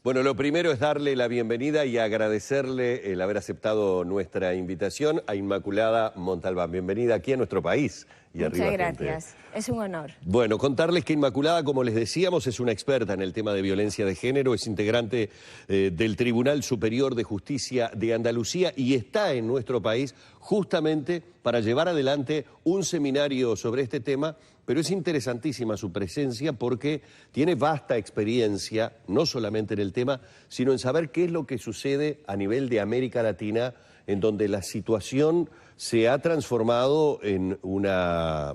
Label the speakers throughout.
Speaker 1: Bueno, lo primero es darle la bienvenida y agradecerle el haber aceptado nuestra invitación a Inmaculada Montalbán. Bienvenida aquí a nuestro país. Y
Speaker 2: Muchas gracias, es un honor.
Speaker 1: Bueno, contarles que Inmaculada, como les decíamos, es una experta en el tema de violencia de género, es integrante del Tribunal Superior de Justicia de Andalucía y está en nuestro país justamente para llevar adelante un seminario sobre este tema, pero es interesantísima su presencia porque tiene vasta experiencia, no solamente en el tema, sino en saber qué es lo que sucede a nivel de América Latina, en donde la situación se ha transformado en una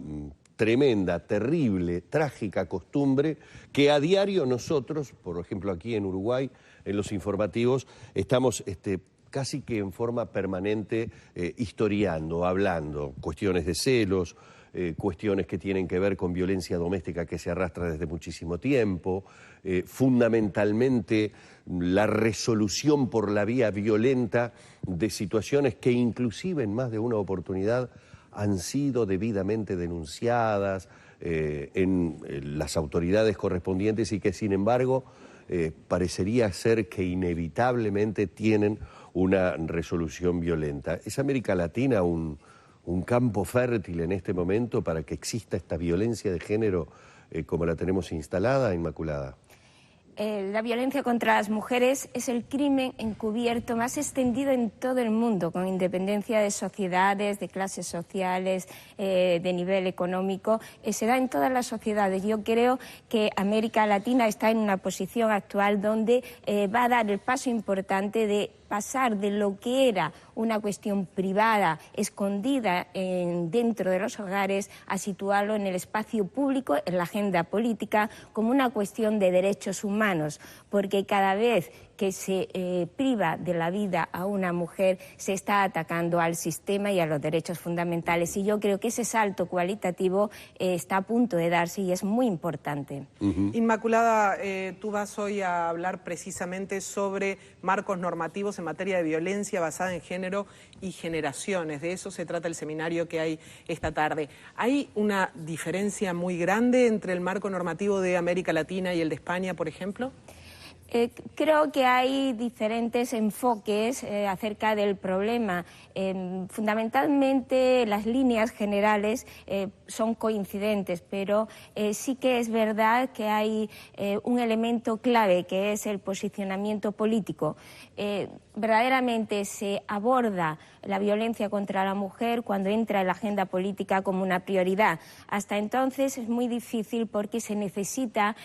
Speaker 1: tremenda, terrible, trágica costumbre que a diario nosotros, por ejemplo aquí en Uruguay, en los informativos, estamos casi que en forma permanente historiando, hablando, cuestiones de celos, cuestiones que tienen que ver con violencia doméstica que se arrastra desde muchísimo tiempo, fundamentalmente la resolución por la vía violenta de situaciones que inclusive en más de una oportunidad han sido debidamente denunciadas en las autoridades correspondientes y que sin embargo parecería ser que inevitablemente tienen una resolución violenta. ¿Es América Latina un campo fértil en este momento para que exista esta violencia de género como la tenemos instalada, Inmaculada?
Speaker 2: La violencia contra las mujeres es el crimen encubierto más extendido en todo el mundo, con independencia de sociedades, de clases sociales, de nivel económico. Se da en todas las sociedades. Yo creo que América Latina está en una posición actual donde va a dar el paso importante de pasar de lo que era una cuestión privada, escondida dentro de los hogares, a situarlo en el espacio público, en la agenda política, como una cuestión de derechos humanos, porque cada vez que se priva de la vida a una mujer, se está atacando al sistema y a los derechos fundamentales. Y yo creo que ese salto cualitativo está a punto de darse y es muy importante.
Speaker 3: Inmaculada, tú vas hoy a hablar precisamente sobre marcos normativos en materia de violencia basada en género y generaciones. De eso se trata el seminario que hay esta tarde. ¿Hay una diferencia muy grande entre el marco normativo de América Latina y el de España, por ejemplo?
Speaker 2: Creo que hay diferentes enfoques acerca del problema. Fundamentalmente las líneas generales son coincidentes, pero sí que es verdad que hay un elemento clave, que es el posicionamiento político. Verdaderamente se aborda la violencia contra la mujer cuando entra en la agenda política como una prioridad. Hasta entonces es muy difícil porque se necesita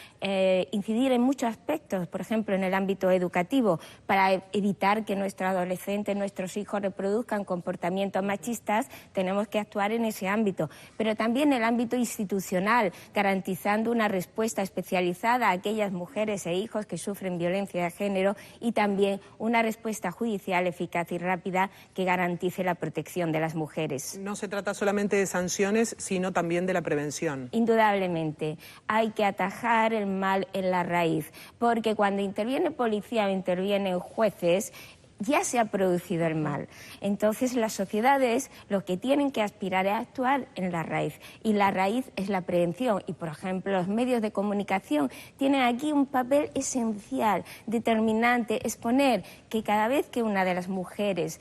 Speaker 2: incidir en muchos aspectos, por ejemplo en el ámbito educativo, para evitar que nuestros adolescentes, nuestros hijos reproduzcan comportamientos machistas. Tenemos que actuar en ese ámbito, pero también en el ámbito institucional, garantizando una respuesta especializada a aquellas mujeres e hijos que sufren violencia de género, y también una respuesta judicial eficaz y rápida que garantice la protección de las mujeres.
Speaker 3: No se trata solamente de sanciones, sino también de la prevención.
Speaker 2: Indudablemente, hay que atajar el mal en la raíz, porque cuando interviene policía o intervienen jueces, ya se ha producido el mal. Entonces las sociedades lo que tienen que aspirar es a actuar en la raíz, y la raíz es la prevención. Y por ejemplo los medios de comunicación tienen aquí un papel esencial, determinante, exponer que cada vez que una de las mujeres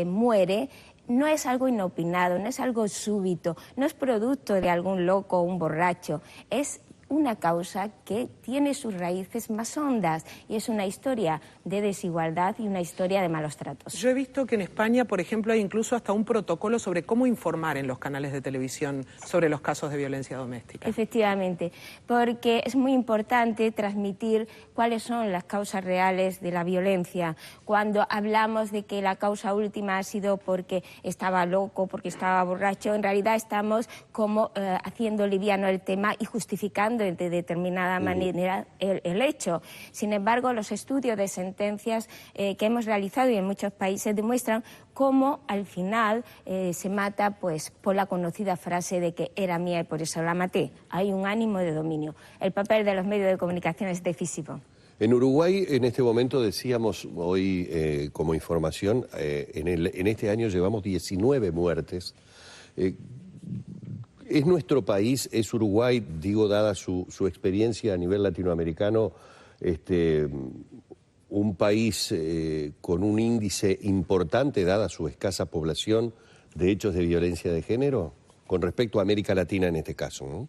Speaker 2: muere, no es algo inopinado, no es algo súbito, no es producto de algún loco o un borracho, es una causa que tiene sus raíces más hondas, y es una historia de desigualdad y una historia de malos tratos.
Speaker 3: Yo he visto que en España, por ejemplo, hay incluso hasta un protocolo sobre cómo informar en los canales de televisión sobre los casos de violencia doméstica.
Speaker 2: Efectivamente, porque es muy importante transmitir cuáles son las causas reales de la violencia. Cuando hablamos de que la causa última ha sido porque estaba loco, porque estaba borracho, en realidad estamos como haciendo liviano el tema y justificando de determinada manera el hecho. Sin embargo, los estudios de sentencias que hemos realizado y en muchos países demuestran cómo al final se mata pues por la conocida frase de que era mía y por eso la maté. Hay un ánimo de dominio. El papel de los medios de comunicación es decisivo.
Speaker 1: En Uruguay, en este momento, decíamos hoy como información, en este año llevamos 19 muertes. ¿Es nuestro país, es Uruguay, digo, dada su experiencia a nivel latinoamericano, país con un índice importante, dada su escasa población, de hechos de violencia de género, con respecto a América Latina en este caso, ¿no?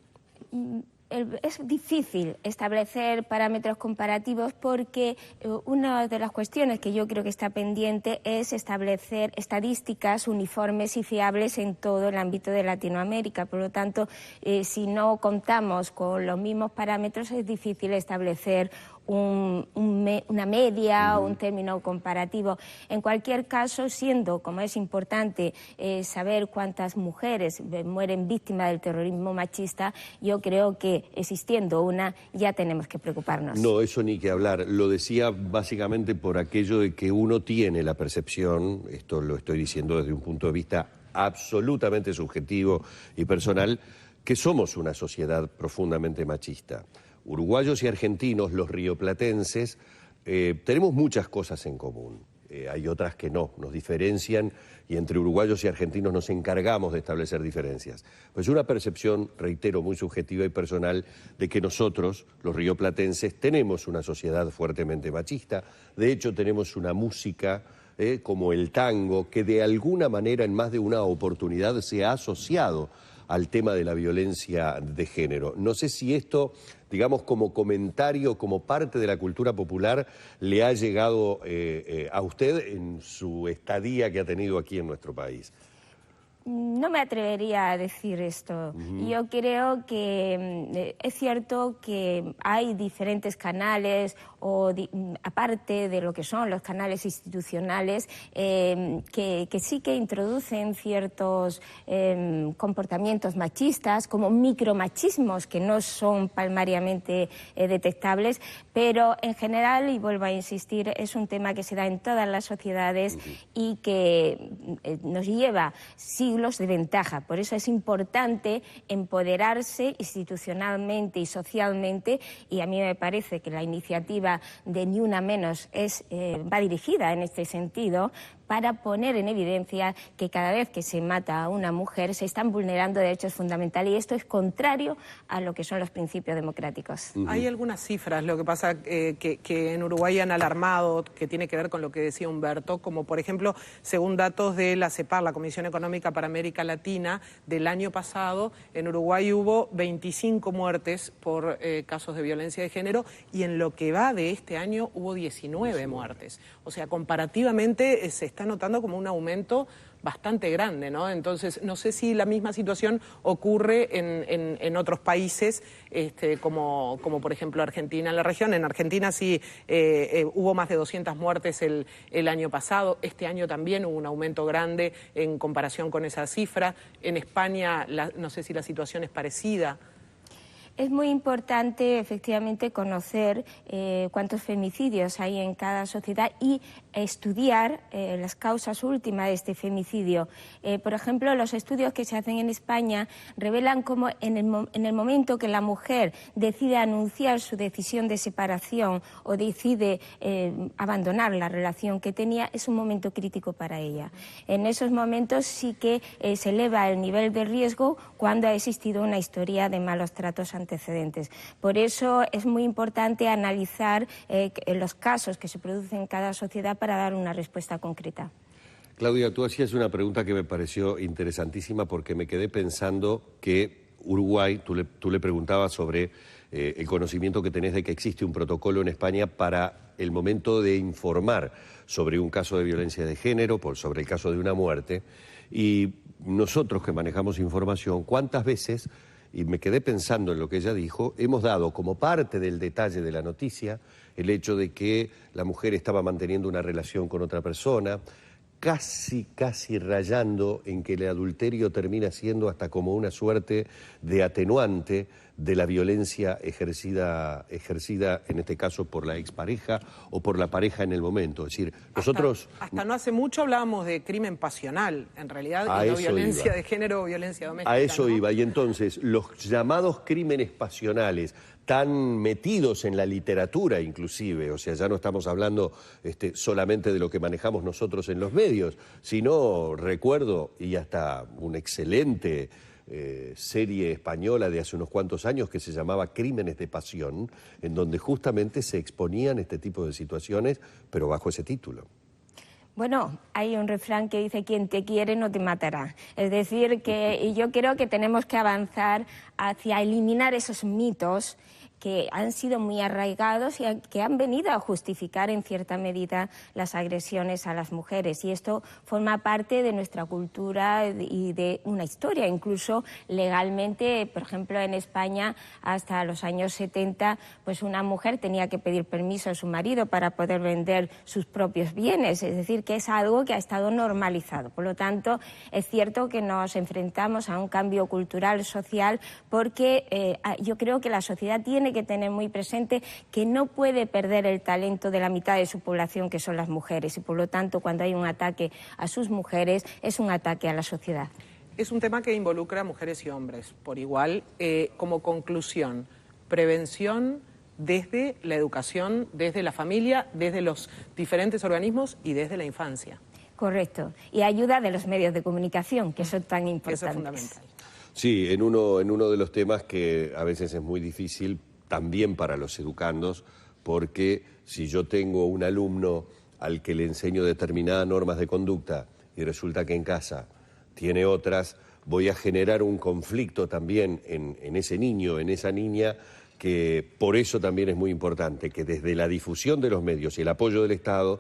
Speaker 2: Es difícil establecer parámetros comparativos porque una de las cuestiones que yo creo que está pendiente es establecer estadísticas uniformes y fiables en todo el ámbito de Latinoamérica. Por lo tanto, si no contamos con los mismos parámetros, es difícil establecer una media o un término comparativo. En cualquier caso, siendo, como es importante, saber cuántas mujeres mueren víctimas del terrorismo machista, yo creo que existiendo una ya tenemos que preocuparnos.
Speaker 1: No, eso ni que hablar. Lo decía básicamente por aquello de que uno tiene la percepción, esto lo estoy diciendo desde un punto de vista absolutamente subjetivo y personal, que somos una sociedad profundamente machista. Uruguayos y argentinos, los rioplatenses, tenemos muchas cosas en común. Hay otras que no, nos diferencian y entre uruguayos y argentinos nos encargamos de establecer diferencias. Pues una percepción, reitero, muy subjetiva y personal de que nosotros, los rioplatenses, tenemos una sociedad fuertemente machista. De hecho, tenemos una música como el tango que de alguna manera en más de una oportunidad se ha asociado al tema de la violencia de género. No sé si esto, digamos, como comentario, como parte de la cultura popular, le ha llegado a usted en su estadía que ha tenido aquí en nuestro país.
Speaker 2: No me atrevería a decir esto. Yo creo que es cierto que hay diferentes canales, aparte de lo que son los canales institucionales, que sí que introducen ciertos comportamientos machistas, como micromachismos que no son palmariamente detectables, pero en general, y vuelvo a insistir, es un tema que se da en todas las sociedades y que nos lleva siglos de ventaja. Por eso es importante empoderarse institucionalmente y socialmente, y a mí me parece que la iniciativa de Ni Una Menos va dirigida en este sentido, para poner en evidencia que cada vez que se mata a una mujer se están vulnerando derechos fundamentales, y esto es contrario a lo que son los principios democráticos.
Speaker 3: Hay algunas cifras, lo que pasa que en Uruguay han alarmado, que tiene que ver con lo que decía Humberto, como por ejemplo, según datos de la CEPAR, la Comisión Económica para América Latina, del año pasado, en Uruguay hubo 25 muertes por casos de violencia de género, y en lo que va de este año hubo 19 muertes. O sea, comparativamente se está notando como un aumento bastante grande, ¿no? Entonces, no sé si la misma situación ocurre en otros países, como por ejemplo Argentina en la región. En Argentina sí hubo más de 200 muertes el año pasado. Este año también hubo un aumento grande en comparación con esa cifra. En España, no sé si la situación es parecida.
Speaker 2: Es muy importante, efectivamente, conocer cuántos femicidios hay en cada sociedad y estudiar las causas últimas de este femicidio. Por ejemplo, los estudios que se hacen en España revelan cómo en el momento que la mujer decide anunciar su decisión de separación o decide abandonar la relación que tenía, es un momento crítico para ella. En esos momentos sí que se eleva el nivel de riesgo cuando ha existido una historia de malos tratos antecedentes. Por eso es muy importante analizar los casos que se producen en cada sociedad para dar una respuesta concreta.
Speaker 1: Claudia, tú hacías una pregunta que me pareció interesantísima porque me quedé pensando que Uruguay, tú le preguntabas sobre el conocimiento que tenés de que existe un protocolo en España para el momento de informar sobre un caso de violencia de género, sobre el caso de una muerte, y nosotros que manejamos información, ¿cuántas veces? Y me quedé pensando en lo que ella dijo, hemos dado como parte del detalle de la noticia el hecho de que la mujer estaba manteniendo una relación con otra persona, casi rayando en que el adulterio termina siendo hasta como una suerte de atenuante de la violencia ejercida en este caso por la expareja o por la pareja en el momento. Es decir, nosotros...
Speaker 3: Hasta no hace mucho hablábamos de crimen pasional, en realidad, y no violencia de género o violencia doméstica.
Speaker 1: A eso
Speaker 3: ¿no?
Speaker 1: iba, y entonces los llamados crímenes pasionales, tan metidos en la literatura inclusive, o sea, ya no estamos hablando solamente de lo que manejamos nosotros en los medios, sino recuerdo, y hasta un excelente serie española de hace unos cuantos años que se llamaba Crímenes de Pasión, en donde justamente se exponían este tipo de situaciones, pero bajo ese título.
Speaker 2: Bueno, hay un refrán que dice: quien te quiere no te matará. Es decir, que yo creo que tenemos que avanzar hacia eliminar esos mitos que han sido muy arraigados y que han venido a justificar en cierta medida las agresiones a las mujeres. Y esto forma parte de nuestra cultura y de una historia. Incluso legalmente, por ejemplo, en España, hasta los años 70, pues una mujer tenía que pedir permiso a su marido para poder vender sus propios bienes. Es decir, que es algo que ha estado normalizado. Por lo tanto, es cierto que nos enfrentamos a un cambio cultural, social, porque yo creo que la sociedad tiene que tener muy presente que no puede perder el talento de la mitad de su población, que son las mujeres, y por lo tanto cuando hay un ataque a sus mujeres es un ataque a la sociedad.
Speaker 3: Es un tema que involucra a mujeres y hombres por igual. Como conclusión, prevención desde la educación, desde la familia, desde los diferentes organismos y desde la infancia.
Speaker 2: Correcto. Y ayuda de los medios de comunicación, que son tan importantes.
Speaker 3: Eso es fundamental.
Speaker 1: Sí, en uno de los temas que a veces es muy difícil también para los educandos, porque si yo tengo un alumno al que le enseño determinadas normas de conducta y resulta que en casa tiene otras, voy a generar un conflicto también en ese niño, en esa niña, que por eso también es muy importante que desde la difusión de los medios y el apoyo del Estado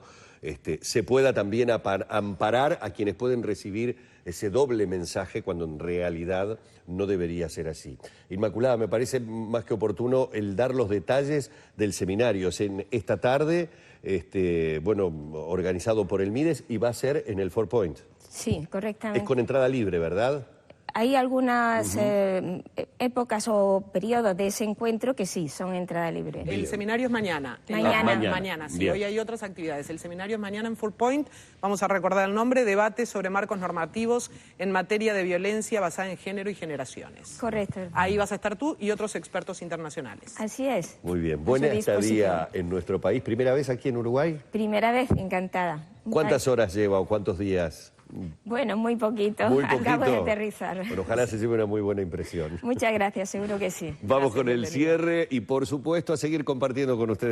Speaker 1: se pueda también amparar a quienes pueden recibir ese doble mensaje cuando en realidad no debería ser así. Inmaculada, me parece más que oportuno el dar los detalles del seminario. Es en esta tarde, bueno, organizado por el Mides, y va a ser en el 4 Point.
Speaker 2: Sí, correctamente.
Speaker 1: Es con entrada libre, ¿verdad?
Speaker 2: Hay algunas épocas o periodos de ese encuentro que sí, son entrada libre.
Speaker 3: El seminario es mañana. Mañana, sí. Bien. Hoy hay otras actividades. El seminario es mañana en 4 Point. Vamos a recordar el nombre: Debate sobre marcos normativos en materia de violencia basada en género y generaciones.
Speaker 2: Correcto.
Speaker 3: Ahí vas a estar tú y otros expertos internacionales.
Speaker 2: Así es.
Speaker 1: Muy bien. Buena estadía en nuestro país. ¿Primera vez aquí en Uruguay?
Speaker 2: Primera vez, encantada.
Speaker 1: ¿Cuántas horas lleva o cuántos días?
Speaker 2: Bueno, muy poquito. Acabo de aterrizar.
Speaker 1: Bueno, ojalá se lleve una muy buena impresión.
Speaker 2: Muchas gracias, seguro que sí.
Speaker 1: Vamos con el cierre y, por supuesto, a seguir compartiendo con ustedes.